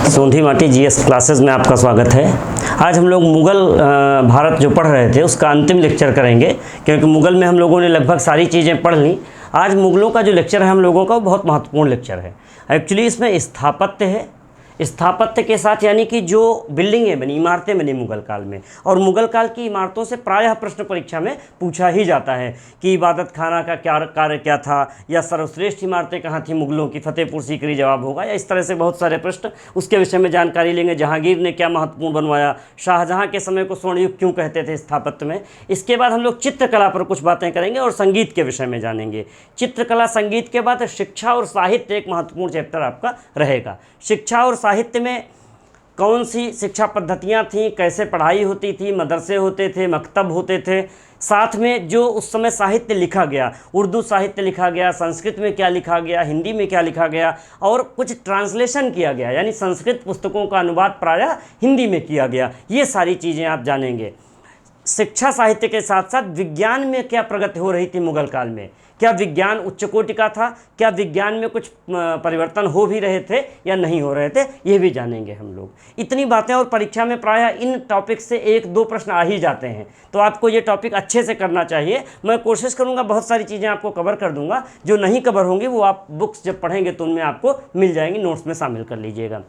सोंधी माटी GS classes में आपका स्वागत है। आज हम लोग मुग़ल भारत जो पढ़ रहे थे उसका अंतिम लेक्चर करेंगे, क्योंकि मुग़ल में हम लोगों ने लगभग सारी चीज़ें पढ़ लीं। आज मुग़लों का जो लेक्चर है हम लोगों का, वो बहुत महत्वपूर्ण लेक्चर है। एक्चुअली इसमें स्थापत्य है, स्थापत्य के साथ यानी कि जो बिल्डिंगें बनी, इमारतें बनी मुग़ल काल में, और मुग़ल काल की इमारतों से प्रायः प्रश्न परीक्षा में पूछा ही जाता है कि इबादत खाना का क्या कार्य क्या था, या सर्वश्रेष्ठ इमारतें कहाँ थी मुग़लों की, फतेहपुर सीकरी जवाब होगा, या इस तरह से बहुत सारे प्रश्न उसके विषय में जानकारी लेंगे। जहांगीर ने क्या महत्वपूर्ण बनवाया, शाहजहाँ के समय को स्वर्ण युग क्यों कहते थे स्थापत्य में। इसके बाद हम लोग चित्रकला पर कुछ बातें करेंगे और संगीत के विषय में जानेंगे। चित्रकला संगीत के बाद शिक्षा और साहित्य एक महत्वपूर्ण चैप्टर आपका रहेगा। शिक्षा और साहित्य में कौन सी शिक्षा पद्धतियाँ थीं, कैसे पढ़ाई होती थी, मदरसे होते थे, मकतब होते थे, साथ में जो उस समय साहित्य लिखा गया, उर्दू साहित्य लिखा गया, संस्कृत में क्या लिखा गया, हिंदी में क्या लिखा गया, और कुछ ट्रांसलेशन किया गया, यानी संस्कृत पुस्तकों का अनुवाद प्रायः हिंदी में किया गया। ये सारी चीज़ें आप जानेंगे। शिक्षा साहित्य के साथ साथ विज्ञान में क्या प्रगति हो रही थी मुग़ल काल में, क्या विज्ञान उच्च कोटि का था, क्या विज्ञान में कुछ परिवर्तन हो भी रहे थे या नहीं हो रहे थे, ये भी जानेंगे हम लोग। इतनी बातें, और परीक्षा में प्रायः इन टॉपिक से एक दो प्रश्न आ ही जाते हैं, तो आपको ये टॉपिक अच्छे से करना चाहिए। मैं कोशिश करूँगा बहुत सारी चीज़ें आपको कवर कर दूँगा, जो नहीं कवर होंगी वो आप बुक्स जब पढ़ेंगे तो उनमें आपको मिल जाएंगी, नोट्स में शामिल कर लीजिएगा।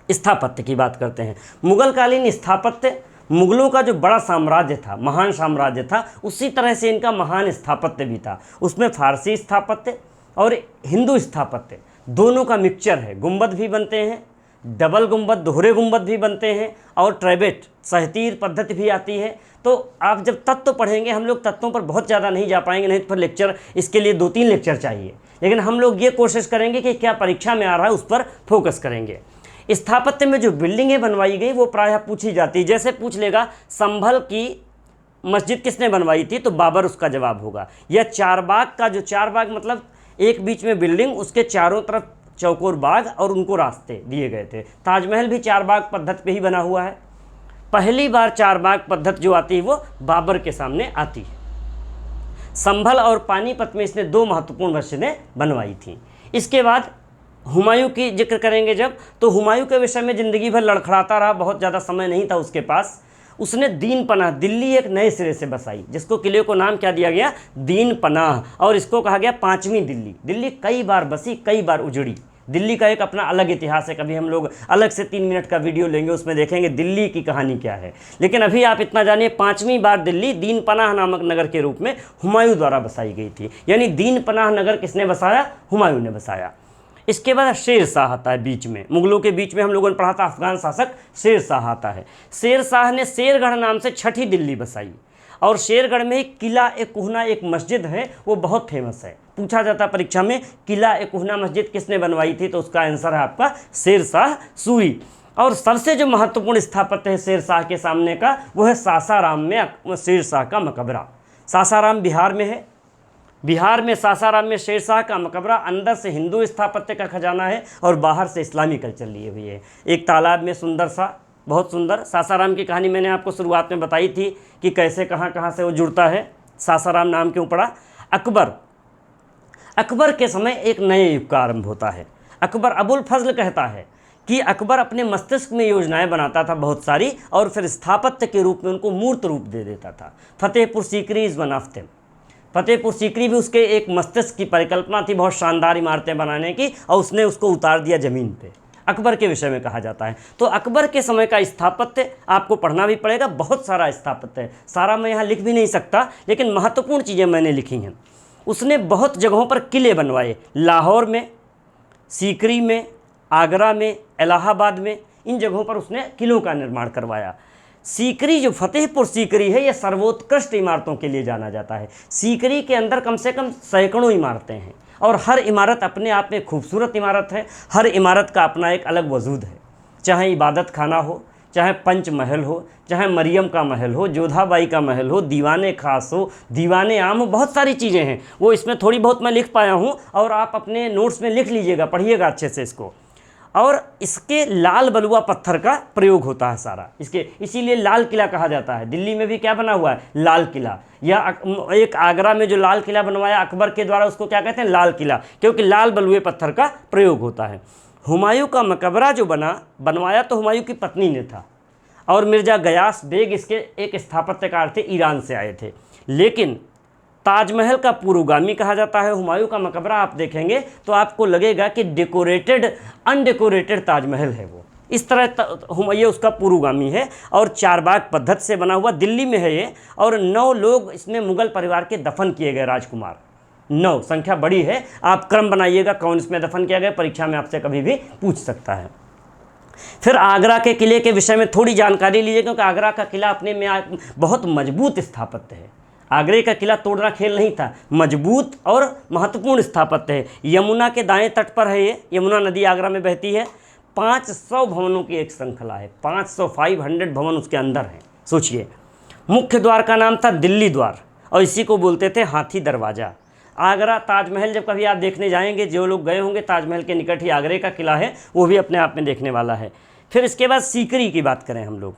स्थापत्य की बात करते हैं। मुग़ल कालीन स्थापत्य मुग़लों का जो बड़ा साम्राज्य था, महान साम्राज्य था, उसी तरह से इनका महान स्थापत्य भी था। उसमें फारसी स्थापत्य और हिंदू स्थापत्य दोनों का मिक्सचर है। गुंबद भी बनते हैं, डबल गुंबद, दोहरे गुंबद भी बनते हैं, और ट्राइबेट सहतीर पद्धति भी आती है। तो आप जब तत्व पढ़ेंगे, हम लोग तत्वों पर बहुत ज़्यादा नहीं जा पाएंगे, नहीं तो फिर लेक्चर, इसके लिए 2-3 लेक्चर चाहिए, लेकिन हम लोग ये कोशिश करेंगे कि क्या परीक्षा में आ रहा है उस पर फोकस करेंगे। स्थापत्य में जो बिल्डिंगें बनवाई गई वो प्रायः पूछी जाती है। जैसे पूछ लेगा संभल की मस्जिद किसने बनवाई थी, तो बाबर उसका जवाब होगा। या चारबाग का, जो चारबाग मतलब एक बीच में बिल्डिंग, उसके चारों तरफ चौकोर बाग और उनको रास्ते दिए गए थे। ताजमहल भी चारबाग पद्धति पे ही बना हुआ है। पहली बार चारबाग पद्धति जो आती है वो बाबर के सामने आती है। संभल और पानीपत में इसने 2 महत्वपूर्ण मस्जिदें बनवाई थी। इसके बाद हुमायूं की जिक्र करेंगे जब, तो हुमायूं के विषय में ज़िंदगी भर लड़खड़ाता रहा, बहुत ज़्यादा समय नहीं था उसके पास। उसने दीन पनाह दिल्ली एक नए सिरे से बसाई, जिसको किले को नाम क्या दिया गया, दीन पनाह, और इसको कहा गया 5वीं दिल्ली। दिल्ली कई बार बसी, कई बार उजड़ी। दिल्ली का एक अपना अलग इतिहास है, कभी हम लोग अलग से 3 मिनट का वीडियो लेंगे, उसमें देखेंगे दिल्ली की कहानी क्या है। लेकिन अभी आप इतना जानिए, 5वीं बार दिल्ली दीन पनाह नामक नगर के रूप में हुमायूं द्वारा बसाई गई थी। यानी दीन पनाह नगर किसने बसाया, हुमायूं ने बसाया। इसके बाद शेर शाह आता है बीच में। मुग़लों के बीच में हम लोगों ने पढ़ा था अफगान शासक शेर शाह आता है। शेर शाह ने शेरगढ़ नाम से 6ठी दिल्ली बसाई, और शेरगढ़ में किला ए कुहना एक मस्जिद है, वो बहुत फेमस है। पूछा जाता है परीक्षा में, किला ए कुहना मस्जिद किसने बनवाई थी, तो उसका आंसर है आपका शेर शाह सूरी। और सबसे जो महत्वपूर्ण स्थापत्य है शेर शाह के सामने का, वो है सासाराम में शेर शाह का मकबरा। सासाराम बिहार में है। बिहार में सासाराम में शेर शाह का मकबरा, अंदर से हिंदू स्थापत्य का खजाना है और बाहर से इस्लामी कल्चर लिए हुई है। एक तालाब में सुंदर सा, बहुत सुंदर। सासाराम की कहानी मैंने आपको शुरुआत में बताई थी कि कैसे कहाँ से वो जुड़ता है, सासाराम नाम क्यों पड़ा। अकबर के समय एक नए युग का आरंभ होता है। अकबर, अबुल फजल कहता है कि अकबर अपने मस्तिष्क में योजनाएं बनाता था बहुत सारी, और फिर स्थापत्य के रूप में उनको मूर्त रूप दे देता था। Fatehpur Sikri is one of them. Fatehpur Sikri भी उसके एक मस्तिष्क की परिकल्पना थी, बहुत शानदार इमारतें बनाने की, और उसने उसको उतार दिया ज़मीन पे। अकबर के विषय में कहा जाता है। तो अकबर के समय का स्थापत्य आपको पढ़ना भी पड़ेगा, बहुत सारा स्थापत्य है, सारा मैं यहाँ लिख भी नहीं सकता, लेकिन महत्वपूर्ण चीज़ें मैंने लिखी हैं। उसने बहुत जगहों पर किले बनवाए, लाहौर में, सीकरी में, आगरा में, इलाहाबाद में, इन जगहों पर उसने किलों का निर्माण करवाया। सीकरी, जो फतेहपुर सीकरी है, यह सर्वोत्कृष्ट इमारतों के लिए जाना जाता है। सीकरी के अंदर कम से कम सैकड़ों इमारतें हैं, और हर इमारत अपने आप में खूबसूरत इमारत है। हर इमारत का अपना एक अलग वजूद है, चाहे इबादत खाना हो, चाहे पंच महल हो, चाहे मरियम का महल हो, जोधाबाई का महल हो, दीवाने खास हो, दीवाने आम हो, बहुत सारी चीज़ें हैं। वो इसमें थोड़ी बहुत मैं लिख पाया हूँ, और आप अपने नोट्स में लिख लीजिएगा, पढ़िएगा अच्छे से इसको। और इसके लाल बलुआ पत्थर का प्रयोग होता है सारा, इसके इसीलिए लाल किला कहा जाता है। दिल्ली में भी क्या बना हुआ है, लाल किला। या एक आगरा में जो लाल किला बनवाया अकबर के द्वारा, उसको क्या कहते हैं, लाल किला, क्योंकि लाल बलुए पत्थर का प्रयोग होता है। हुमायूं का मकबरा जो बनवाया तो हुमायूं की पत्नी ने था, और मिर्ज़ा गयास बेग इसके एक स्थापत्यकार थे, ईरान से आए थे। लेकिन ताजमहल का पूर्वगामी कहा जाता है। हुमायूं का मकबरा आप देखेंगे तो आपको लगेगा कि डेकोरेटेड अनडेकोरेटेड ताजमहल है वो, इस तरह ये उसका पूर्वगामी है और चारबाग पद्धति से बना हुआ, दिल्ली में है ये। और 9 लोग इसमें मुग़ल परिवार के दफन किए गए, राजकुमार 9, संख्या बड़ी है। आप क्रम बनाइएगा कौन इसमें दफन किया गया, परीक्षा में आपसे कभी भी पूछ सकता है। फिर आगरा के किले के विषय में थोड़ी जानकारी लीजिए, क्योंकि आगरा का किला अपने में बहुत मजबूत स्थापत्य है। आगरे का किला तोड़ना खेल नहीं था, मजबूत और महत्वपूर्ण स्थापत्य है। यमुना के दाएं तट पर है ये, यमुना नदी आगरा में बहती है। 500 भवनों की एक श्रृंखला है, 500 भवन उसके अंदर हैं। सोचिए, मुख्य द्वार का नाम था दिल्ली द्वार और इसी को बोलते थे हाथी दरवाज़ा। आगरा ताजमहल जब कभी आप देखने जाएंगे, जो लोग गए होंगे, ताजमहल के निकट ही आगरे का किला है, वो भी अपने आप में देखने वाला है। फिर इसके बाद सीकरी की बात करें हम लोग,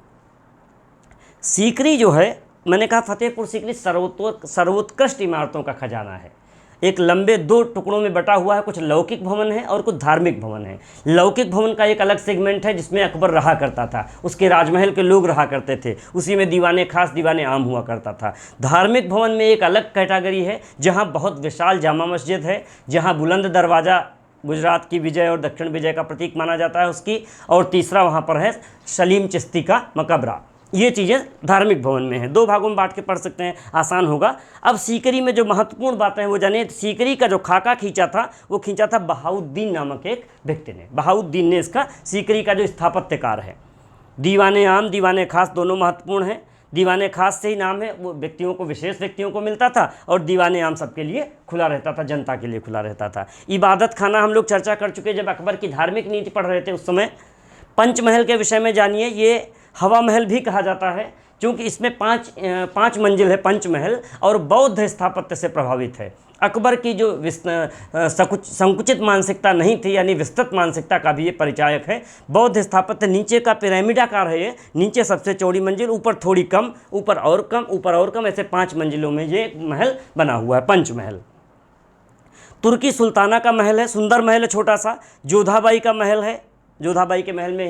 सीकरी जो है, मैंने कहा फतेहपुर सीकरी सर्वोत्कृष्ट इमारतों का खजाना है। एक लंबे 2 टुकड़ों में बटा हुआ है, कुछ लौकिक भवन है और कुछ धार्मिक भवन है। लौकिक भवन का एक अलग सेगमेंट है जिसमें अकबर रहा करता था, उसके राजमहल के लोग रहा करते थे, उसी में दीवाने खास दीवाने आम हुआ करता था। धार्मिक भवन में एक अलग कैटेगरी है जहाँ बहुत विशाल जामा मस्जिद है, जहाँ बुलंद दरवाज़ा गुजरात की विजय और दक्षिण विजय का प्रतीक माना जाता है उसकी, और तीसरा वहाँ पर है सलीम चिश्ती का मकबरा। ये चीज़ें धार्मिक भवन में हैं। 2 भागों में बांट के पढ़ सकते हैं, आसान होगा। अब सीकरी में जो महत्वपूर्ण बातें हैं वो जानिए। सीकरी का जो खाका खींचा था वो खींचा था बहाउद्दीन नामक एक व्यक्ति ने। बहाउद्दीन ने इसका सीकरी का जो स्थापत्यकार है। दीवाने आम, दीवाने खास दोनों महत्वपूर्ण हैं। दीवाने खास से ही नाम है, वो व्यक्तियों को, विशेष व्यक्तियों को मिलता था, और दीवाने आम सबके लिए खुला रहता था, जनता के लिए खुला रहता था। इबादत खाना हम लोग चर्चा कर चुके जब अकबर की धार्मिक नीति पढ़ रहे थे उस समय। पंचमहल के विषय में जानिए, ये हवा महल भी कहा जाता है क्योंकि इसमें 5 मंजिल है पंचमहल, और बौद्ध स्थापत्य से प्रभावित है। अकबर की जो संकुचित मानसिकता नहीं थी, यानी विस्तृत मानसिकता का भी ये परिचायक है। बौद्ध स्थापत्य, नीचे का पिरामिडाकार है ये, नीचे सबसे चौड़ी मंजिल, ऊपर थोड़ी कम, ऊपर और कम, ऊपर और कम, ऐसे 5 मंजिलों में ये महल बना हुआ है, पंचमहल। तुर्की सुल्ताना का महल है, सुंदर महल है छोटा सा। जोधाबाई का महल है, जोधाबाई के महल में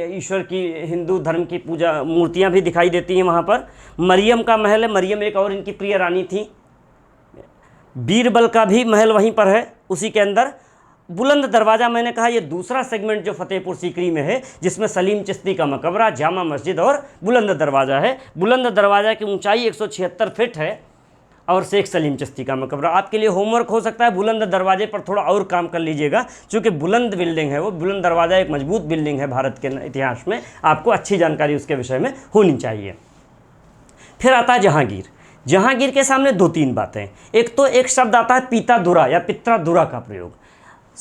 ईश्वर की, हिंदू धर्म की पूजा मूर्तियां भी दिखाई देती हैं वहाँ पर। मरियम का महल है, मरियम एक और इनकी प्रिय रानी थी। बीरबल का भी महल वहीं पर है, उसी के अंदर। बुलंद दरवाज़ा, मैंने कहा ये दूसरा सेगमेंट जो फतेहपुर सीकरी में है, जिसमें सलीम चिश्ती का मकबरा, जामा मस्जिद और बुलंद दरवाज़ा है। बुलंद दरवाज़ा की ऊंचाई 176 फीट है और शेख सलीम चिश्ती का मकबरा। आपके लिए होमवर्क हो सकता है, बुलंद दरवाजे पर थोड़ा और काम कर लीजिएगा, क्योंकि बुलंद बिल्डिंग है वो। बुलंद दरवाज़ा एक मजबूत बिल्डिंग है भारत के इतिहास में, आपको अच्छी जानकारी उसके विषय में होनी चाहिए। फिर आता है जहांगीर। जहांगीर के सामने 2-3 बातें। एक तो एक शब्द आता है पीतादुरा या पित्रादुरा का प्रयोग।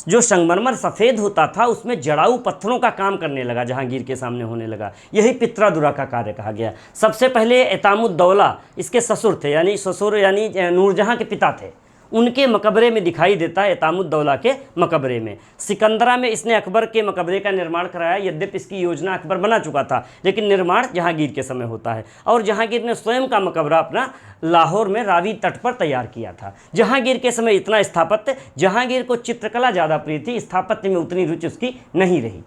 जो संगमरमर सफ़ेद होता था उसमें जड़ाऊ पत्थरों का काम करने लगा, जहांगीर के सामने होने लगा। यही पित्रादुरा का कार्य कहा गया। सबसे पहले एतामुद्दौला इसके ससुर थे, यानी नूरजहां के पिता थे, उनके मकबरे में दिखाई देता है, एतामुद्दौला के मकबरे में। सिकंदरा में इसने अकबर के मकबरे का निर्माण कराया। यद्यपि इसकी योजना अकबर बना चुका था, लेकिन निर्माण जहांगीर के समय होता है। और जहांगीर ने स्वयं का मकबरा अपना लाहौर में रावी तट पर तैयार किया था। जहांगीर के समय इतना स्थापत्य, जहांगीर को चित्रकला ज़्यादा प्रिय थी, स्थापत्य में उतनी रुचि उसकी नहीं रही।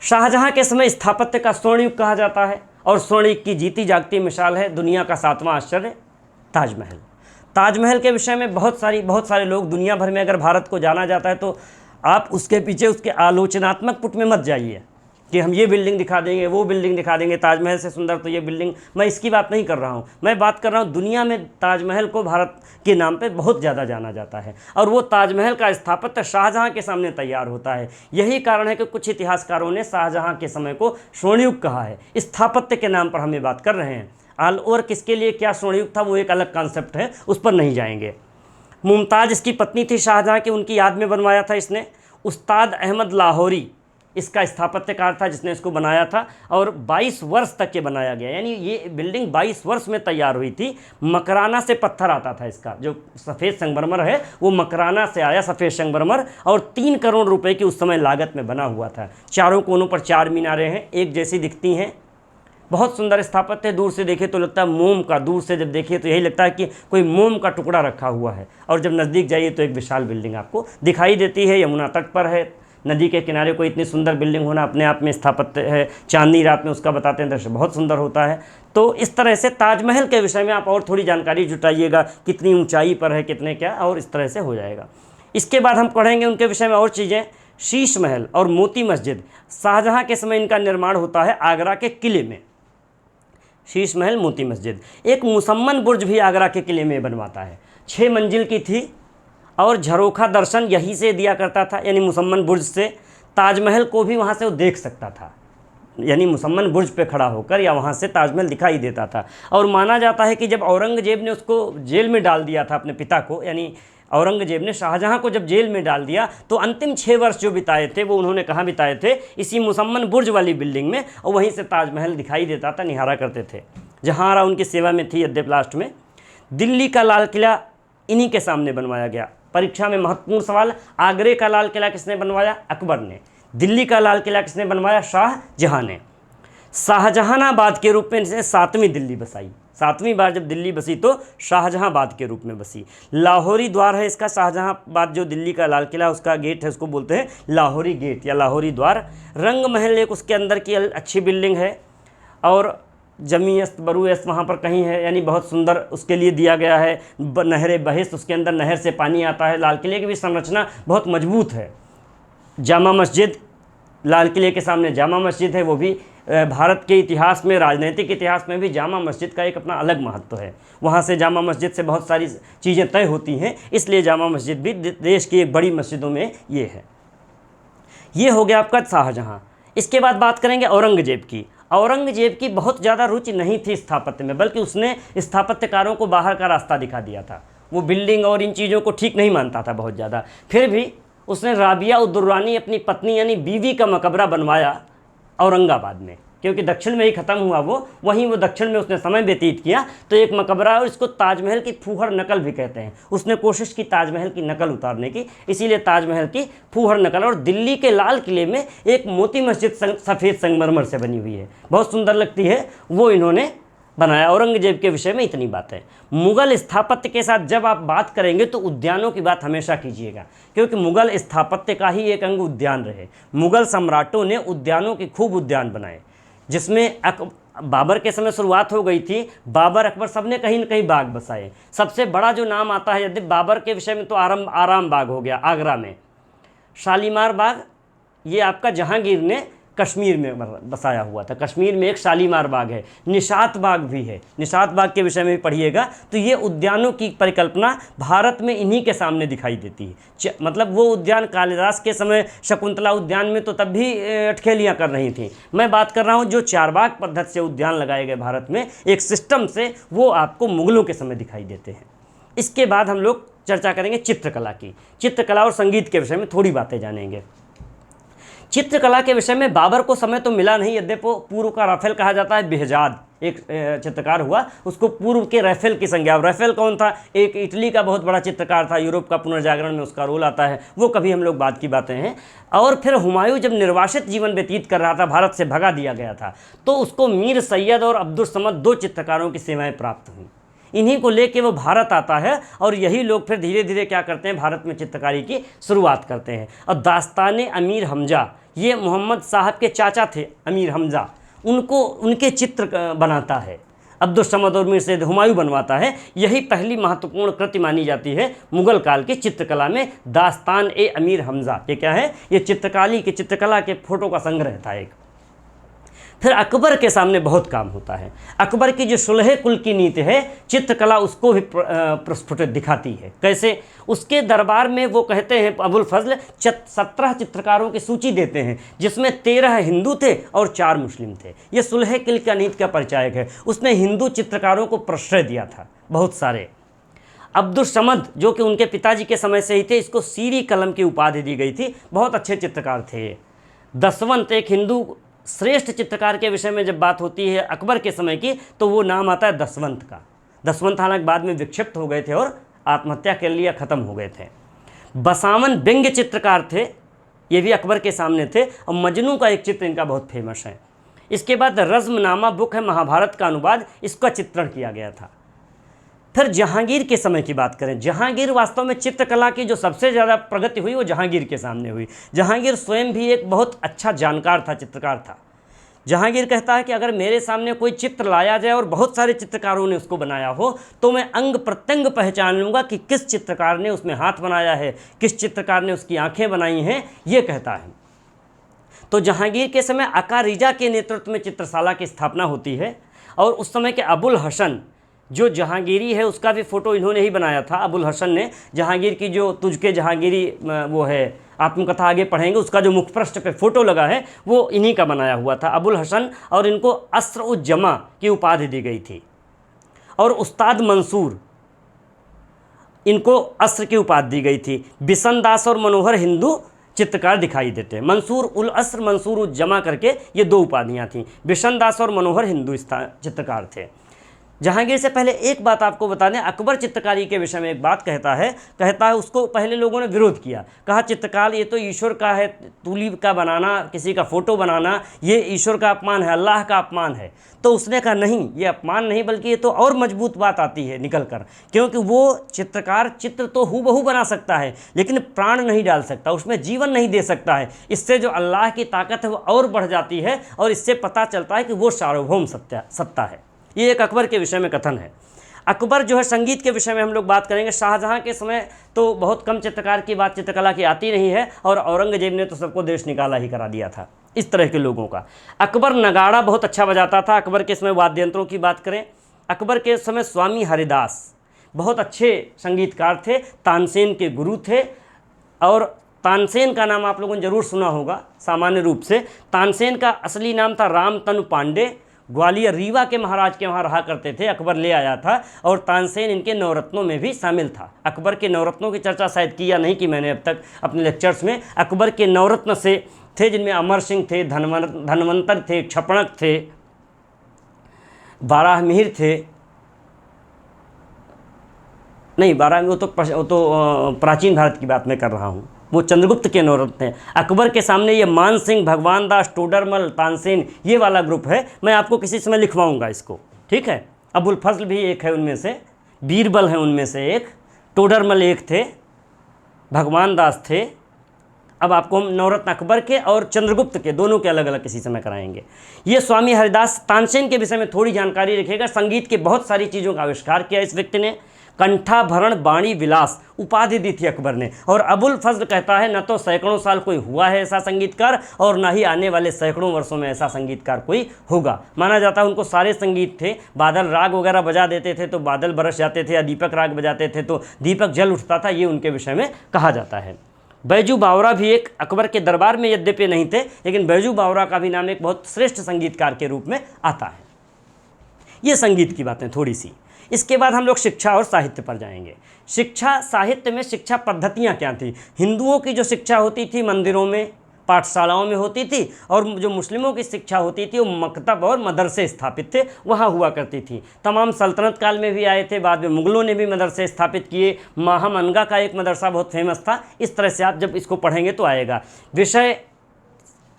शाहजहां के समय स्थापत्य का स्वर्ण युग कहा जाता है, और स्वर्ण युग की जीती जागती मिसाल है दुनिया का 7वां आश्चर्य ताजमहल। ताजमहल के विषय में बहुत सारे लोग, दुनिया भर में अगर भारत को जाना जाता है तो आप उसके पीछे उसके आलोचनात्मक पुट में मत जाइए कि हम ये बिल्डिंग दिखा देंगे, वो बिल्डिंग दिखा देंगे, ताजमहल से सुंदर तो ये बिल्डिंग। मैं इसकी बात नहीं कर रहा हूँ, मैं बात कर रहा हूँ दुनिया में ताजमहल को भारत के नाम पे बहुत ज़्यादा जाना जाता है, और वो ताजमहल का स्थापत्य शाहजहाँ के सामने तैयार होता है। यही कारण है कि कुछ इतिहासकारों ने शाहजहाँ के समय को स्वर्णयुग कहा है। स्थापत्य के नाम पर हम ये बात कर रहे हैं। ऑल ओवर किसके लिए क्या स्वर्णयुग था वो एक अलग कॉन्सेप्ट है, उस पर नहीं जाएंगे। मुमताज़ इसकी पत्नी थी शाहजहाँ की, उनकी याद में बनवाया था इसने। उस्ताद अहमद लाहौरी इसका स्थापत्यकार था जिसने इसको बनाया था, और 22 वर्ष तक ये बनाया गया, यानी ये बिल्डिंग 22 वर्ष में तैयार हुई थी। मकराना से पत्थर आता था, इसका जो सफ़ेद संगमरमर है वो मकराना से आया, सफ़ेद संगमरमर, और 3 करोड़ रुपए की उस समय लागत में बना हुआ था। चारों कोनों पर 4 मीनारें हैं, एक जैसी दिखती हैं, बहुत सुंदर स्थापत्य है। दूर से देखे तो लगता है मोम का, दूर से जब देखिए तो यही लगता है कि कोई मोम का टुकड़ा रखा हुआ है, और जब नज़दीक जाइए तो एक विशाल बिल्डिंग आपको दिखाई देती है। यमुना तट पर है, नदी के किनारे कोई इतनी सुंदर बिल्डिंग होना अपने आप में स्थापत्य है। चांदनी रात में उसका बताते हैं दृश्य बहुत सुंदर होता है। तो इस तरह से ताजमहल के विषय में आप और थोड़ी जानकारी जुटाइएगा, कितनी ऊंचाई पर है, कितने क्या, और इस तरह से हो जाएगा। इसके बाद हम पढ़ेंगे उनके विषय में और चीज़ें। शीश महल और मोती मस्जिद, शाहजहाँ के समय इनका निर्माण होता है आगरा के किले में। शीश महल, मोती मस्जिद। एक मुसम्मन बुर्ज भी आगरा के किले में बनवाता है, 6 मंजिल की थी, और झरोखा दर्शन यहीं से दिया करता था, यानी मुसम्मन बुर्ज से ताजमहल को भी वहाँ से वो देख सकता था, यानी मुसम्मन बुर्ज पे खड़ा होकर या वहाँ से ताजमहल दिखाई देता था। और माना जाता है कि जब औरंगजेब ने उसको जेल में डाल दिया था, अपने पिता को, यानी औरंगजेब ने शाहजहाँ को जब जेल में डाल दिया, तो अंतिम 6 वर्ष जो बिताए थे वो उन्होंने कहाँ बिताए थे, इसी मुसम्मन बुर्ज वाली बिल्डिंग में, और वहीं से ताजमहल दिखाई देता था, निहारा करते थे। जहाँ उनकी सेवा में थी यद्यप लास्ट में। दिल्ली का लाल किला इन्हीं के सामने बनवाया गया। परीक्षा में महत्वपूर्ण सवाल, आगरे का लाल किला किसने बनवाया? अकबर ने। दिल्ली का लाल किला किसने बनवाया? शाहजहाँ ने। शाहजहानाबाद के रूप में इसने 7वीं दिल्ली बसाई। 7वीं बार जब दिल्ली बसी तो शाहजहांबाद के रूप में बसी। लाहौरी द्वार है इसका, शाहजहांबाद जो दिल्ली का लाल किला उसका गेट है, उसको बोलते हैं लाहौरी गेट या लाहौरी द्वार। रंग महल एक उसके अंदर की अच्छी बिल्डिंग है, और जमीयस्त बरूयस्त वहाँ पर कहीं है, यानी बहुत सुंदर उसके लिए दिया गया है। नहरें बहेस, उसके अंदर नहर से पानी आता है। लाल किले की भी संरचना बहुत मजबूत है। जामा मस्जिद, लाल किले के सामने जामा मस्जिद है, वो भी भारत के इतिहास में, राजनीतिक इतिहास में भी जामा मस्जिद का एक अपना अलग महत्व है। वहाँ से जामा मस्जिद से बहुत सारी चीज़ें तय होती हैं, इसलिए जामा मस्जिद भी देश की एक बड़ी मस्जिदों में ये है। ये हो गया आपका शाहजहाँ। इसके बाद बात करेंगे औरंगजेब की। औरंगजेब की बहुत ज़्यादा रुचि नहीं थी स्थापत्य में, बल्कि उसने स्थापत्यकारों को बाहर का रास्ता दिखा दिया था। वो बिल्डिंग और इन चीज़ों को ठीक नहीं मानता था बहुत ज़्यादा। फिर भी उसने राबिया उद दुर्रानी अपनी पत्नी यानी बीवी का मकबरा बनवाया औरंगाबाद में, क्योंकि दक्षिण में ही ख़त्म हुआ वो, वहीं वो दक्षिण में उसने समय व्यतीत किया। तो एक मकबरा, और इसको ताजमहल की फूहड़ नकल भी कहते हैं। उसने कोशिश की ताजमहल की नकल उतारने की, इसीलिए ताजमहल की फूहड़ नकल। और दिल्ली के लाल किले में एक मोती मस्जिद सफ़ेद संगमरमर से बनी हुई है, बहुत सुंदर लगती है, वो इन्होंने बनाया। औरंगजेब के विषय में इतनी बात है। मुग़ल स्थापत्य के साथ जब आप बात करेंगे तो उद्यानों की बात हमेशा कीजिएगा, क्योंकि मुग़ल स्थापत्य का ही एक अंग उद्यान रहे। मुग़ल सम्राटों ने उद्यानों के खूब उद्यान बनाए, जिसमें बाबर के समय शुरुआत हो गई थी। बाबर, अकबर, सब ने कहीं न कहीं बाग बसाए। सबसे बड़ा जो नाम आता है यदि बाबर के विषय में तो आराम बाग हो गया आगरा में। शालीमार बाग ये आपका जहांगीर ने कश्मीर में बसाया हुआ था। कश्मीर में एक शालीमार बाग है। निशात बाग भी है, निशात बाग के विषय में भी पढ़िएगा। तो ये उद्यानों की परिकल्पना भारत में इन्हीं के सामने दिखाई देती है। मतलब वो उद्यान कालिदास के समय शकुंतला उद्यान में तो तब भी अटखेलियाँ कर रही थी। मैं बात कर रहा हूँ जो चारबाग पद्धति से उद्यान लगाए गए भारत में एक सिस्टम से, वो आपको मुग़लों के समय दिखाई देते हैं। इसके बाद हम लोग चर्चा करेंगे चित्रकला की। चित्रकला और संगीत के विषय में थोड़ी बातें जानेंगे। चित्रकला के विषय में बाबर को समय तो मिला नहीं, यद्यपि वो पूर्व का राफेल कहा जाता है। बेहजाद एक चित्रकार हुआ, उसको पूर्व के राफेल की संज्ञा। और राफेल कौन था? एक इटली का बहुत बड़ा चित्रकार था, यूरोप का पुनर्जागरण में उसका रोल आता है, वो कभी हम लोग बाद की बातें हैं। और फिर हुमायूं जब निर्वासित जीवन व्यतीत कर रहा था, भारत से भगा दिया गया था, तो उसको मीर सैयद और अब्दुल समद 2 चित्रकारों की सेवाएँ प्राप्त हुई। इन्हीं को लेके वो भारत आता है, और यही लोग फिर धीरे धीरे क्या करते हैं, भारत में चित्रकारी की शुरुआत करते हैं। और दास्तान अमीर हमजा, ये मोहम्मद साहब के चाचा थे अमीर हमजा, उनको उनके चित्र बनाता है। अब्दुल समद और मीर सैयद हुमायूं बनवाता है। यही पहली महत्वपूर्ण कृति मानी जाती है मुग़ल काल की चित्रकला में, दास्तान अमीर हमजा। ये क्या है? ये चित्रकला के फोटो का संग्रह था एक। फिर अकबर के सामने बहुत काम होता है। अकबर की जो सुलह कुल की नीति है, चित्रकला उसको भी प्रस्फुटित दिखाती है। कैसे? उसके दरबार में वो कहते हैं, अबुल फजल 17 चित्रकारों की सूची देते हैं, जिसमें 13 हिंदू थे और 4 मुस्लिम थे। ये सुलह कुल का नीति का परिचायक है। उसने हिंदू चित्रकारों को प्रश्रय दिया था बहुत सारे। अब्दुल समद जो कि उनके पिताजी के समय से ही थे, इसको सीरी कलम की उपाधि दी गई थी। बहुत अच्छे चित्रकार थे ये। दसवंत एक हिंदू श्रेष्ठ चित्रकार के विषय में जब बात होती है अकबर के समय की, तो वो नाम आता है दसवंत का। दसवंत हालांकि बाद में विक्षिप्त हो गए थे और आत्महत्या के लिए ख़त्म हो गए थे। बसावन व्यंग्य चित्रकार थे, ये भी अकबर के सामने थे। और मजनू का एक चित्र इनका बहुत फेमस है। इसके बाद रज़्मनामा बुक है, महाभारत का अनुवाद, इसका चित्रण किया गया था। फिर जहांगीर के समय की बात करें, जहांगीर वास्तव में चित्रकला की जो सबसे ज़्यादा प्रगति हुई वो जहांगीर के सामने हुई। जहांगीर स्वयं भी एक बहुत अच्छा जानकार था, चित्रकार था। जहांगीर कहता है कि अगर मेरे सामने कोई चित्र लाया जाए और बहुत सारे चित्रकारों ने उसको बनाया हो तो मैं अंग प्रत्यंग पहचान लूँगा कि किस चित्रकार ने उसमें हाथ बनाया है, किस चित्रकार ने उसकी आंखें बनाई हैं, ये कहता है। तो जहांगीर के समय अका रिजा के नेतृत्व में चित्रशाला की स्थापना होती है और उस समय के अबुल हसन जो जहांगीरी है उसका भी फ़ोटो इन्होंने ही बनाया था। अबुल हसन ने जहांगीर की जो तुझके जहांगीरी वो है आत्मकथा आगे पढ़ेंगे, उसका जो मुखपृष्ठ पे फ़ोटो लगा है वो इन्हीं का बनाया हुआ था, अबुल हसन। और इनको अस्र उज जमा की उपाधि दी गई थी। और उस्ताद मंसूर, इनको अस्र की उपाधि दी गई थी। बिशन दास और मनोहर हिंदू चित्रकार दिखाई देते हैं। मंसूर उल अस्र, मंसूर उज जमा करके ये दो उपाधियाँ थीं। बिशन दास और मनोहर हिंदू चित्रकार थे। जहांगीर से पहले एक बात आपको बता दें, अकबर चित्रकारी के विषय में एक बात कहता है उसको पहले लोगों ने विरोध किया, कहा चित्रकार ये तो ईश्वर का है, तूली का बनाना, किसी का फ़ोटो बनाना, ये ईश्वर का अपमान है, अल्लाह का अपमान है। तो उसने कहा नहीं, ये अपमान नहीं, बल्कि ये तो और मजबूत बात आती है निकल कर, क्योंकि वो चित्रकार चित्र तो हूबहू बना सकता है लेकिन प्राण नहीं डाल सकता, उसमें जीवन नहीं दे सकता है। इससे जो अल्लाह की ताकत है वो और बढ़ जाती है और इससे पता चलता है कि वो सार्वभौम सत्ता है। ये एक अकबर के विषय में कथन है। अकबर जो है, संगीत के विषय में हम लोग बात करेंगे। शाहजहां के समय तो बहुत कम चित्रकार की बात चित्रकला की आती नहीं है और औरंगजेब ने तो सबको देश निकाला ही करा दिया था इस तरह के लोगों का। अकबर नगाड़ा बहुत अच्छा बजाता था। अकबर के समय वाद्य यंत्रों की बात करें, अकबर के समय स्वामी हरिदास बहुत अच्छे संगीतकार थे, तानसेन के गुरु थे। और तानसेन का नाम आप लोगों ने ज़रूर सुना होगा सामान्य रूप से। तानसेन का असली नाम था रामतनु पांडे, ग्वालियर रीवा के महाराज के वहाँ रहा करते थे, अकबर ले आया था। और तानसेन इनके नवरत्नों में भी शामिल था। अकबर के नवरत्नों की चर्चा शायद की या नहीं की मैंने अब तक अपने लेक्चर्स में। अकबर के नवरत्न से थे जिनमें अमर सिंह थे, धनवंतर थे, क्षपणक थे, बाराहमीर थे, नहीं बाराहमीर वो तो प्राचीन भारत की बात मैं कर रहा हूँ, वो चंद्रगुप्त के नवरत्न हैं। अकबर के सामने ये मान सिंह, भगवान दास, टोडरमल, तानसेन, ये वाला ग्रुप है। मैं आपको किसी समय लिखवाऊंगा इसको, ठीक है। अबुल फजल भी एक है उनमें से, बीरबल है उनमें से एक, टोडरमल एक थे, भगवान दास थे। अब आपको हम नवरत्न अकबर के और चंद्रगुप्त के दोनों के अलग अलग किसी समय कराएंगे। ये स्वामी हरिदास। तानसेन के विषय में थोड़ी जानकारी रखिएगा। संगीत के बहुत सारी चीज़ों का आविष्कार किया इस व्यक्ति ने। कंठाभरण बाणी विलास उपाधि दी थी अकबर ने। और अबुल फजल कहता है न तो सैकड़ों साल कोई हुआ है ऐसा संगीतकार और ना ही आने वाले सैकड़ों वर्षों में ऐसा संगीतकार कोई होगा। माना जाता है उनको सारे संगीत थे, बादल राग वगैरह बजा देते थे तो बादल बरस जाते थे, या दीपक राग बजाते थे तो दीपक जल उठता था, ये उनके विषय में कहा जाता है। बैजू बावरा भी एक अकबर के दरबार में यद्यपि नहीं थे, लेकिन बैजू बावरा का भी नाम एक बहुत श्रेष्ठ संगीतकार के रूप में आता है। ये संगीत की बातें थोड़ी सी। इसके बाद हम लोग शिक्षा और साहित्य पर जाएंगे। शिक्षा साहित्य में शिक्षा पद्धतियाँ क्या थी। हिंदुओं की जो शिक्षा होती थी मंदिरों में, पाठशालाओं में होती थी, और जो मुस्लिमों की शिक्षा होती थी वो मकतब और मदरसे स्थापित थे, वहाँ हुआ करती थी। तमाम सल्तनत काल में भी आए थे, बाद में मुग़लों ने भी मदरसे स्थापित किए। महामनगा का एक मदरसा बहुत फेमस था। इस तरह से आप जब इसको पढ़ेंगे तो आएगा।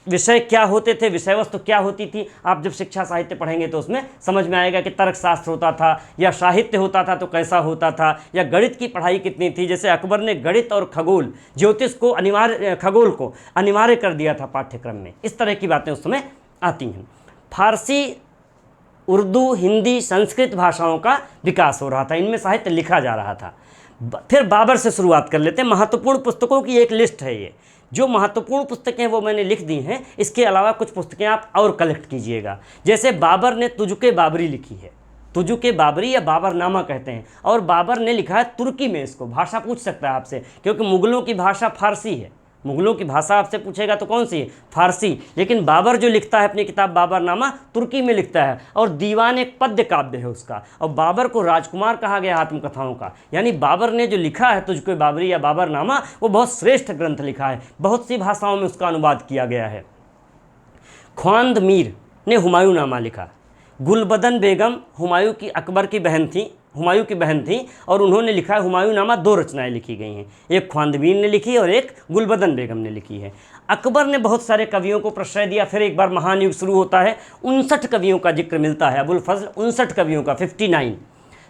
विषय क्या होते थे, विषय वस्तु क्या होती थी, आप जब शिक्षा साहित्य पढ़ेंगे तो उसमें समझ में आएगा कि तर्कशास्त्र होता था या साहित्य होता था तो कैसा होता था, या गणित की पढ़ाई कितनी थी। जैसे अकबर ने गणित और खगोल, ज्योतिष को अनिवार्य, खगोल को अनिवार्य कर दिया था पाठ्यक्रम में। इस तरह की बातें उस समय आती हैं। फारसी, उर्दू, हिंदी, संस्कृत भाषाओं का विकास हो रहा था, इनमें साहित्य लिखा जा रहा था। फिर बाबर से शुरुआत कर लेते हैं। महत्वपूर्ण पुस्तकों की एक लिस्ट है ये। जो महत्वपूर्ण पुस्तकें वो मैंने लिख दी हैं, इसके अलावा कुछ पुस्तकें आप और कलेक्ट कीजिएगा। जैसे बाबर ने तुजुके बाबरी लिखी है, तुजुके बाबरी या बाबरनामा कहते हैं, और बाबर ने लिखा है तुर्की में। इसको भाषा पूछ सकता है आपसे, क्योंकि मुग़लों की भाषा फारसी है। मुग़लों की भाषा आपसे पूछेगा तो कौन सी है? फारसी। लेकिन बाबर जो लिखता है अपनी किताब बाबरनामा, तुर्की में लिखता है, और दीवान एक पद्य काव्य है उसका। और बाबर को राजकुमार कहा गया आत्मकथाओं का। यानी बाबर ने जो लिखा है तुझको बाबरी या बाबरनामा, वो बहुत श्रेष्ठ ग्रंथ लिखा है। बहुत सी भाषाओं में उसका अनुवाद किया गया है। ख्वांद मीर ने हुमायूं नामा लिखा। गुलबदन बेगम हुमायूं की अकबर की बहन थी, हुमायूं की बहन थी और उन्होंने लिखा है हुमायूं नामा। 2 रचनाएं लिखी गई हैं, एक ख्वांदबीन ने लिखी और एक गुलबदन बेगम ने लिखी है। अकबर ने बहुत सारे कवियों को प्रश्रय दिया। फिर एक बार महान युग शुरू होता है, 59 कवियों का जिक्र मिलता है। अबुल फजल 59 कवियों का 59।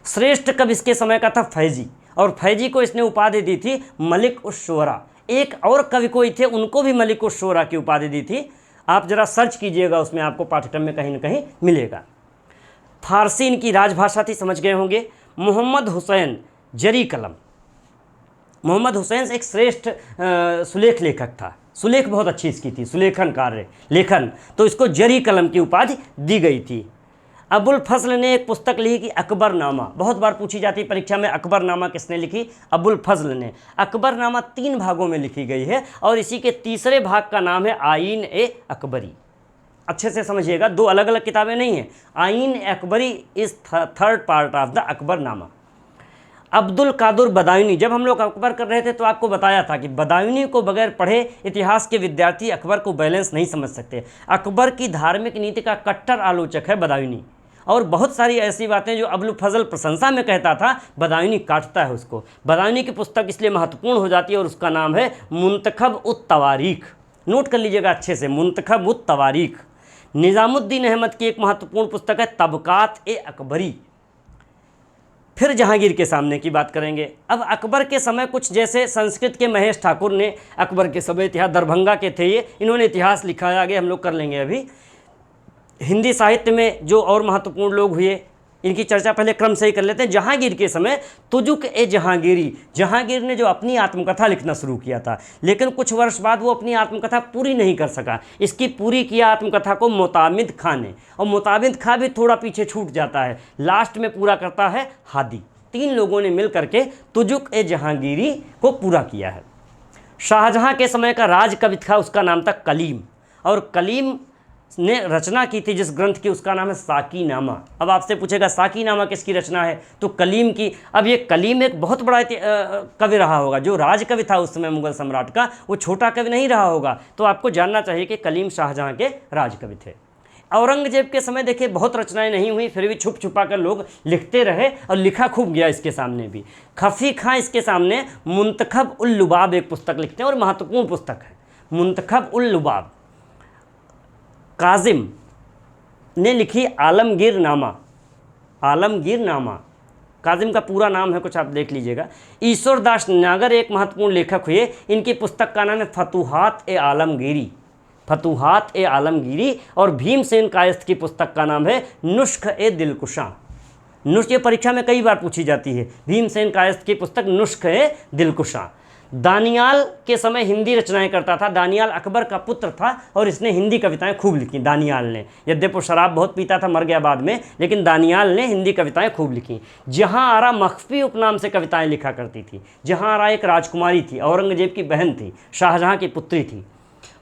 श्रेष्ठ कवि इसके समय का था फैजी, और फैजी को इसने उपाधि दी थी मलिक उश शुअरा। एक और कवि कोई थे, उनको भी मलिक उश शुअरा की उपाधि दी थी। आप जरा सर्च कीजिएगा, उसमें आपको पाठ्यक्रम में कहीं ना कहीं मिलेगा। फारसी इनकी राजभाषा थी, समझ गए होंगे। मोहम्मद हुसैन जरी कलम, मोहम्मद हुसैन एक श्रेष्ठ सुलेख लेखक था। सुलेख बहुत अच्छी इसकी थी, सुलेखन कार्य, लेखन, तो इसको जरी कलम की उपाधि दी गई थी। अबुल फजल ने एक पुस्तक लिखी कि अकबरनामा, बहुत बार पूछी जाती परीक्षा में, अकबरनामा किसने लिखी? अबुल फजल ने। अकबरनामा 3 भागों में लिखी गई है और इसी के तीसरे भाग का नाम है आईन ए अकबरी। अच्छे से समझिएगा, 2 अलग अलग किताबें नहीं हैं। Ain i Akbari is third part of the Akbarnama. Abdul Qadir Badayuni, जब हम लोग अकबर कर रहे थे तो आपको बताया था कि बदायूनी को बगैर पढ़े इतिहास के विद्यार्थी अकबर को बैलेंस नहीं समझ सकते। अकबर की धार्मिक नीति का कट्टर आलोचक है बदायूनी, और बहुत सारी ऐसी बातें जो अबुल फजल प्रशंसा में कहता था, बदायूनी काटता है उसको। बदायूनी की पुस्तक इसलिए महत्वपूर्ण हो जाती है और उसका नाम है मुंतखब उत तवारीख। नोट कर लीजिएगा अच्छे से, मुंतखब उत तवारीख। निज़ामुद्दीन अहमद की एक महत्वपूर्ण पुस्तक है तबकात ए अकबरी। फिर जहांगीर के सामने की बात करेंगे। अब अकबर के समय कुछ, जैसे संस्कृत के महेश ठाकुर ने अकबर के समय इतिहास, दरभंगा के थे ये, इन्होंने इतिहास लिखा है, आगे हम लोग कर लेंगे। अभी हिंदी साहित्य में जो और महत्वपूर्ण लोग हुए, इनकी चर्चा पहले क्रम से ही कर लेते हैं। जहांगीर के समय तुजुक ए जहांगीरी, जहांगीर ने जो अपनी आत्मकथा लिखना शुरू किया था, लेकिन कुछ वर्ष बाद वो अपनी आत्मकथा पूरी नहीं कर सका। इसकी पूरी किया आत्मकथा को मोतामिद खां ने, और मोतामिद खां भी थोड़ा पीछे छूट जाता है, लास्ट में पूरा करता है हादी। 3 लोगों ने मिल करके तुजुक ए जहांगीरी को पूरा किया है। शाहजहां के समय का राज कवि था, उसका नाम था कलीम, और कलीम ने रचना की थी जिस ग्रंथ की, उसका नाम है साकीनामा। अब आपसे पूछेगा साकीनामा किसकी रचना है, तो कलीम की। अब ये कलीम एक बहुत बड़ा कवि रहा होगा, जो राज कवि था उस समय मुगल सम्राट का, वो छोटा कवि नहीं रहा होगा। तो आपको जानना चाहिए कि कलीम शाहजहां के राज कवि थे। औरंगजेब के समय देखिए बहुत रचनाएं नहीं हुई, फिर भी छुप छुपा कर लोग लिखते रहे और लिखा खूब गया इसके सामने भी। खफी खां इसके सामने मुंतखब उल लुबाब एक पुस्तक लिखते हैं और महत्वपूर्ण पुस्तक है मुंतखब उल लुबाब। काजिम ने लिखी आलमगीर नामा, आलमगीर नामा, काजिम का पूरा नाम है कुछ, आप देख लीजिएगा। ईश्वरदास नागर एक महत्वपूर्ण लेखक हुए, इनकी पुस्तक का नाम है फतुहात ए आलमगीरी, फतुहात ए आलमगीरी। और भीमसेन कायस्थ की पुस्तक का नाम है नुस्ख ए दिलकुशा। नुस्ख, ये परीक्षा में कई बार पूछी जाती है, भीमसेन कायस्थ की पुस्तक नुस्ख ए दिलकुशा। दानियाल के समय हिंदी रचनाएं करता था। दानियाल अकबर का पुत्र था और इसने हिंदी कविताएं खूब लिखी दानियाल ने। यद्यपि वो शराब बहुत पीता था, मर गया बाद में, लेकिन दानियाल ने हिंदी कविताएं खूब लिखी। जहां आरा मख्फी उपनाम से कविताएं लिखा करती थी। जहां आरा एक राजकुमारी थी, औरंगजेब की बहन थी, शाहजहां की पुत्री थी।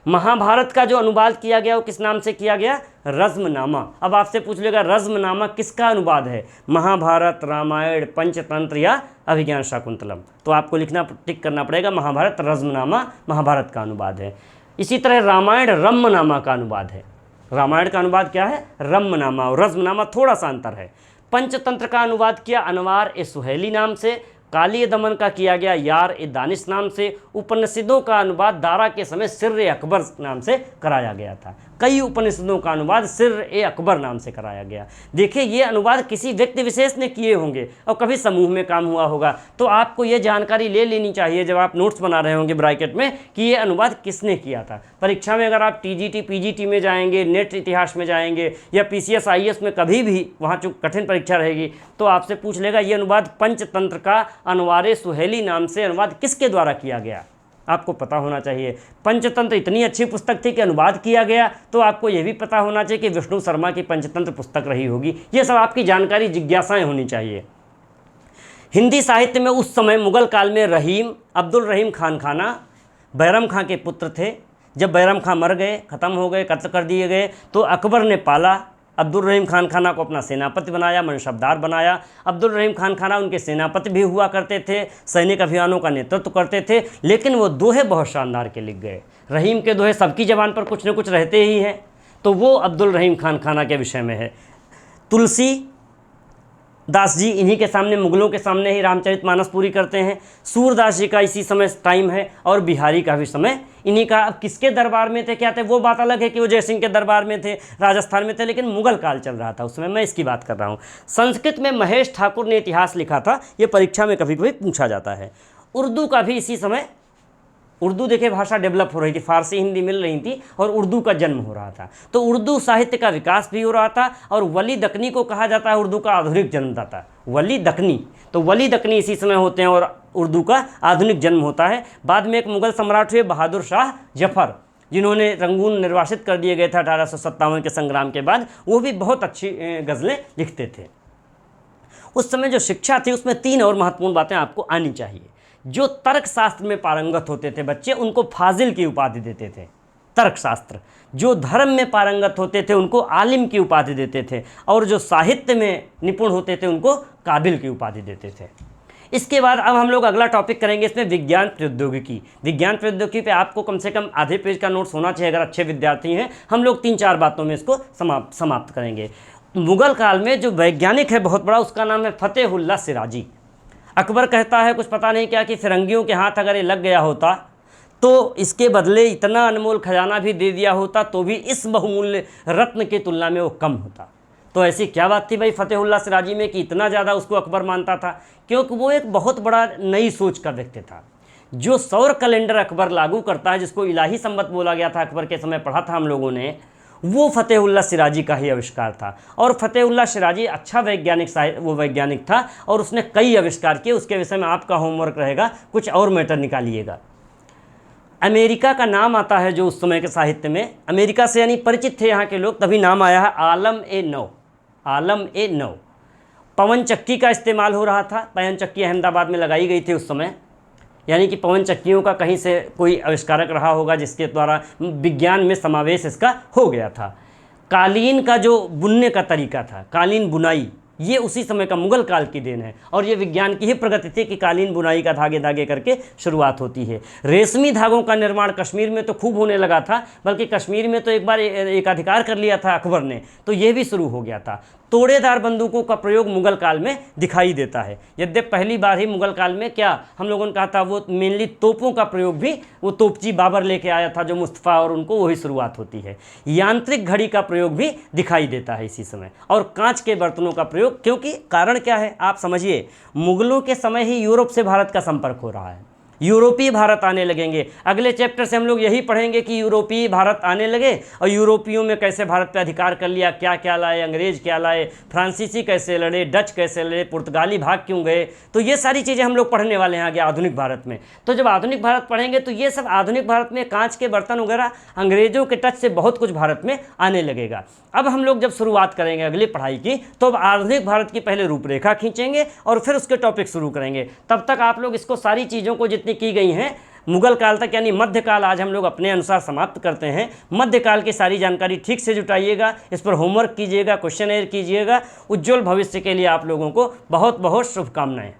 महाभारत का जो अनुवाद किया गया वो किस नाम से किया गया? रज़्मनामा। अब आपसे पूछ लेगा रज़्मनामा किसका अनुवाद है? महाभारत, रामायण, पंचतंत्र या अभिज्ञान शाकुंतलम। तो आपको लिखना टिक करना पड़ेगा महाभारत रज़्मनामा महाभारत का अनुवाद है। इसी तरह रामायण रम्मनामा का अनुवाद है। रामायण का अनुवाद क्या है? रम्मनामा, और रज़्मनामा थोड़ा सा अंतर है। पंचतंत्र का अनुवाद किया अनवार ए सुहेली नाम से। काली दमन का किया गया यार ए दानिश नाम से। उपनिषदों का अनुवाद दारा के समय सिर्र ए अकबर नाम से कराया गया था। कई उपनिषदों का अनुवाद सिर्र ए अकबर नाम से कराया गया। देखिए ये अनुवाद किसी व्यक्ति विशेष ने किए होंगे और कभी समूह में काम हुआ होगा, तो आपको ये जानकारी ले लेनी चाहिए जब आप नोट्स बना रहे होंगे ब्रैकेट में कि ये अनुवाद किसने किया था। परीक्षा में अगर आप टीजीटी पीजीटी में जाएंगे, नेट इतिहास में जाएंगे या पीसीएस आईएएस में कभी भी, वहाँ जो कठिन परीक्षा रहेगी, तो आपसे पूछ लेगा ये अनुवाद पंचतंत्र का अनवार सुहेली नाम से अनुवाद किसके द्वारा किया गया, आपको पता होना चाहिए। पंचतंत्र इतनी अच्छी पुस्तक थी कि अनुवाद किया गया, तो आपको यह भी पता होना चाहिए कि विष्णु शर्मा की पंचतंत्र पुस्तक रही होगी। ये सब आपकी जानकारी, जिज्ञासाएं होनी चाहिए। हिंदी साहित्य में उस समय मुगल काल में रहीम, अब्दुल रहीम खान खाना बैरम खां के पुत्र थे। जब बैरम खां मर गए, ख़त्म हो गए, कत्ल कर दिए गए, तो अकबर ने पाला। अब्दुल रहीम खान खाना को अपना सेनापति बनाया, मनशबदार बनाया। अब्दुल रहीम खान खाना उनके सेनापति भी हुआ करते थे, सैनिक अभियानों का नेतृत्व करते थे, लेकिन वो दोहे बहुत शानदार के लिख गए। रहीम के दोहे सबकी ज़बान पर कुछ न कुछ रहते ही हैं, तो वो अब्दुल रहीम खान खाना के विषय में है। तुलसी दास जी इन्हीं के सामने, मुगलों के सामने ही रामचरितमानस पूरी करते हैं। सूरदास जी का इसी समय टाइम है और बिहारी का भी समय इन्हीं का। अब किसके दरबार में थे, क्या थे, वो बात अलग है कि वो जयसिंह के दरबार में थे, राजस्थान में थे, लेकिन मुगल काल चल रहा था उस समय, मैं इसकी बात कर रहा हूँ। संस्कृत में महेश ठाकुर ने इतिहास लिखा था, ये परीक्षा में कभी कभी पूछा जाता है। उर्दू का भी इसी समय, उर्दू देखिए भाषा डेवलप हो रही थी, फारसी हिंदी मिल रही थी और उर्दू का जन्म हो रहा था, तो उर्दू साहित्य का विकास भी हो रहा था। और वली दक्कनी को कहा जाता है उर्दू का आधुनिक जन्मदाता, वली दक्कनी। तो वली दक्कनी इसी समय होते हैं और उर्दू का आधुनिक जन्म होता है। बाद में एक मुगल सम्राट हुए बहादुर शाह जफर, जिन्होंने रंगून निर्वासित कर दिए गए थे 1857 के संग्राम के बाद, वो भी बहुत अच्छी गज़लें लिखते थे। उस समय जो शिक्षा थी उसमें 3 और महत्वपूर्ण बातें आपको आनी चाहिए। जो तर्कशास्त्र में पारंगत होते थे बच्चे, उनको फाजिल की उपाधि देते थे, तर्कशास्त्र। जो धर्म में पारंगत होते थे उनको आलिम की उपाधि देते थे, और जो साहित्य में निपुण होते थे उनको काबिल की उपाधि देते थे। इसके बाद अब हम लोग अगला टॉपिक करेंगे, इसमें विज्ञान प्रौद्योगिकी। विज्ञान प्रौद्योगिकी पे आपको कम से कम आधे पेज का नोट्स होना चाहिए अगर अच्छे विद्यार्थी हैं। हम लोग 3-4 बातों में इसको समाप्त करेंगे। मुगल काल में जो वैज्ञानिक है बहुत बड़ा, उसका नाम है फतेहुल्लाह सिराजी। अकबर कहता है कुछ पता नहीं क्या कि फिरंगियों के हाथ अगर ये लग गया होता तो इसके बदले इतना अनमोल खजाना भी दे दिया होता तो भी इस बहुमूल्य रत्न की तुलना में वो कम होता। तो ऐसी क्या बात थी भाई फतेहुल्लाह सिराजी में कि इतना ज़्यादा उसको अकबर मानता था? क्योंकि वो एक बहुत बड़ा नई सोच का व्यक्ति था। जो सौर कैलेंडर अकबर लागू करता है, जिसको इलाही संवत बोला गया था, अकबर के समय पढ़ा था हम लोगों ने, वो फतेहुल्लाह सिराजी का ही आविष्कार था। और फतेहुल्लाह सिराजी अच्छा वैज्ञानिक था और उसने कई आविष्कार किए। उसके विषय में आपका होमवर्क रहेगा, कुछ और मैटर निकालिएगा। अमेरिका का नाम आता है जो उस समय के साहित्य में, अमेरिका से यानी परिचित थे यहाँ के लोग, तभी नाम आया है आलम-ए-नौ। आलम-ए-नौ। पवन चक्की का इस्तेमाल हो रहा था। पवन चक्की अहमदाबाद में लगाई गई थी उस समय, यानी कि पवन चक्कियों का कहीं से कोई आविष्कारक रहा होगा जिसके द्वारा विज्ञान में समावेश इसका हो गया था। कालीन का जो बुनने का तरीका था, कालीन बुनाई, ये उसी समय का मुगल काल की देन है और ये विज्ञान की ही प्रगति थी कि कालीन बुनाई का धागे धागे करके शुरुआत होती है। रेशमी धागों का निर्माण कश्मीर में तो खूब होने लगा था, बल्कि कश्मीर में तो एक बार एकाधिकार कर लिया था अकबर ने, तो ये भी शुरू हो गया था। तोड़ेदार बंदूकों का प्रयोग मुगल काल में दिखाई देता है। यद्यपि पहली बार ही मुगल काल में, क्या हम लोगों ने कहा था, वो मेनली तोपों का प्रयोग भी वो तोपची बाबर लेके आया था जो मुस्तफ़ा, और उनको वही शुरुआत होती है। यांत्रिक घड़ी का प्रयोग भी दिखाई देता है इसी समय, और कांच के बर्तनों का प्रयोग। क्योंकि कारण क्या है आप समझिए, मुगलों के समय ही यूरोप से भारत का संपर्क हो रहा है, यूरोपीय भारत आने लगेंगे। अगले चैप्टर से हम लोग यही पढ़ेंगे कि यूरोपीय भारत आने लगे और यूरोपियों में कैसे भारत पे अधिकार कर लिया, क्या क्या लाए, अंग्रेज क्या लाए, फ्रांसीसी कैसे लड़े, डच कैसे लड़े, पुर्तगाली भाग क्यों गए। तो ये सारी चीज़ें हम लोग पढ़ने वाले हैं आगे आधुनिक भारत में। तो जब आधुनिक भारत पढ़ेंगे तो ये सब आधुनिक भारत में कांच के बर्तन वगैरह अंग्रेज़ों के टच से बहुत कुछ भारत में आने लगेगा। अब हम लोग जब शुरुआत करेंगे अगली पढ़ाई की, तो अब आधुनिक भारत की पहले रूपरेखा खींचेंगे और फिर उसके टॉपिक शुरू करेंगे। तब तक आप लोग इसको सारी चीज़ों को जितनी की गई हैं मुगल काल तक, यानी मध्यकाल आज हम लोग अपने अनुसार समाप्त करते हैं। मध्यकाल की सारी जानकारी ठीक से जुटाइएगा, इस पर होमवर्क कीजिएगा, क्वेश्चन कीजिएगा। उज्जवल भविष्य के लिए आप लोगों को बहुत बहुत शुभकामनाएं।